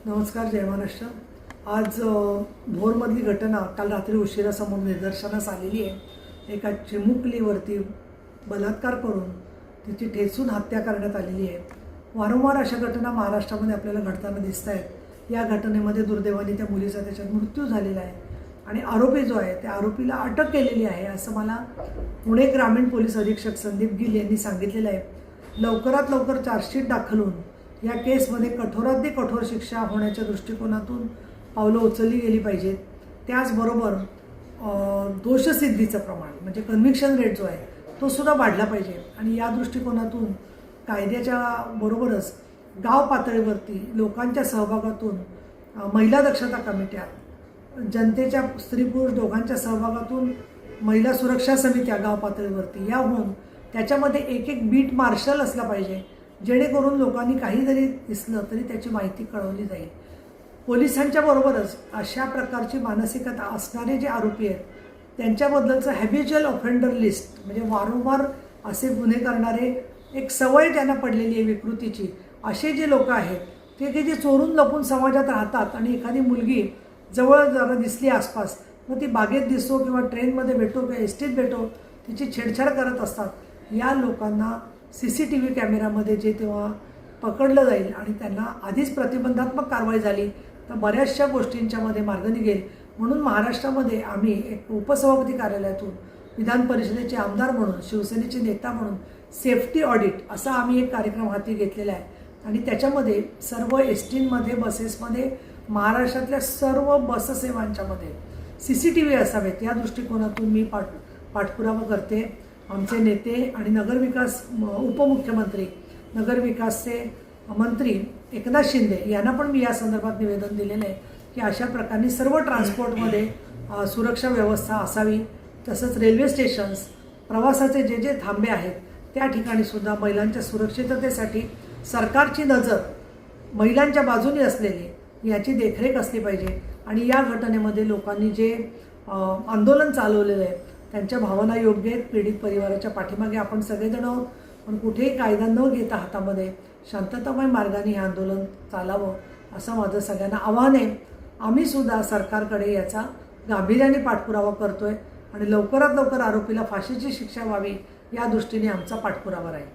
नमस्कार, जय महाराष्ट्र। आज भोरमधली घटना काल रात्री उशिरासमोर निदर्शनास आलेली आहे। एका चिमुकलीवरती बलात्कार करून तिची ठेचून हत्या करण्यात आलेली आहे। वारंवार अशा घटना महाराष्ट्रामध्ये आपल्याला घडताना दिसत आहेत। या घटनेमध्ये दुर्दैवाने त्या मुलीचा त्याच्यात मृत्यू झालेला आहे आणि आरोपी जो आहे त्या आरोपीला अटक केलेली आहे असं मला पुणे ग्रामीण पोलीस अधीक्षक संदीप गिल यांनी सांगितलेलं आहे। लवकरात लवकर चार्जशीट दाखल होऊन या केसमध्ये कठोरातली कठोर शिक्षा होण्याच्या दृष्टिकोनातून पावलं उचलली गेली पाहिजेत। त्याचबरोबर दोषसिद्धीचं प्रमाण म्हणजे कन्व्हिक्शन रेट जो आहे तो सुद्धा वाढला पाहिजे आणि या दृष्टिकोनातून कायद्याच्या बरोबरच गाव पातळीवरती लोकांच्या सहभागातून महिला दक्षता कमिट्या, जनतेच्या स्त्री पुरुष दोघांच्या सहभागातून महिला सुरक्षा समित्या गाव पातळीवरती या होऊन त्याच्यामध्ये एक एक बीट मार्शल असला पाहिजे, जेणेकरून लोकांनी काही जरी दिसलं तरी त्याची माहिती कळवली जाईल। पोलिसांच्या बरोबरच अशा प्रकारची मानसिकता असणारे जे आरोपी आहेत त्यांच्याबद्दलचं हॅबिच्युअल ऑफेंडर लिस्ट म्हणजे वारंवार असे गुन्हे करणारे, एक सवय ज्यांना पडलेली आहे विकृतीची, असे जे लोक आहेत ते की जे चोरून लपून समाजात राहतात आणि एखादी मुलगी जवळ जरा दिसली आसपास, मग ती बागेत दिसो किंवा ट्रेनमध्ये भेटो किंवा एसटीत भेटो तिची छेडछाड करत असतात। या लोकांना CCTV कॅमेरामध्ये जे तेव्हा पकडलं जाईल आणि त्यांना आधीच प्रतिबंधात्मक कारवाई झाली तर बऱ्याचशा गोष्टींच्यामध्ये मार्ग निघेल। म्हणून महाराष्ट्रामध्ये आम्ही एक उपसभापती कार्यालयातून विधान परिषदेचे आमदार म्हणून, शिवसेनेचे नेता म्हणून सेफ्टी ऑडिट असा आम्ही एक कार्यक्रम हाती घेतलेला आहे आणि त्याच्यामध्ये सर्व एसटींमध्ये, बसेसमध्ये, महाराष्ट्रातल्या सर्व बससेवांच्यामध्ये CCTV असावेत या दृष्टिकोनातून मी पाठपुरावा करते। आमचे नेते आणि नगरविकास उपमुख्यमंत्री, नगरविकासचे मंत्री एकनाथ शिंदे यांना पण मी या संदर्भात निवेदन दिलेलं आहे की अशा प्रकारे सर्व ट्रान्सपोर्टमध्ये सुरक्षा व्यवस्था असावी। तसंच रेल्वे स्टेशन्स, प्रवासाचे जे जे थांबे आहेत त्या ठिकाणी सुद्धा महिलांच्या सुरक्षिततेसाठी सरकारची नजर महिलांच्या बाजूने असलेली याची देखरेख असली पाहिजे। आणि या घटनेमध्ये लोकांनी जे आंदोलन चालवलेलं आहे त्यांच्या भावना योग्य आहेत। पीडित परिवाराच्या पाठीमागे आपण सगळेजण आहोत, पण कुठेही कायदा न घेता हातामध्ये शांततामय मार्गाने हे आंदोलन चालावं असं माझं सगळ्यांना आव्हान आहे। आम्ही सुद्धा सरकारकडे याचा गांभीर्याने पाठपुरावा करतोय आणि लवकरात लवकर आरोपीला फाशीची शिक्षा व्हावी या दृष्टीने आमचा पाठपुरावा राहील।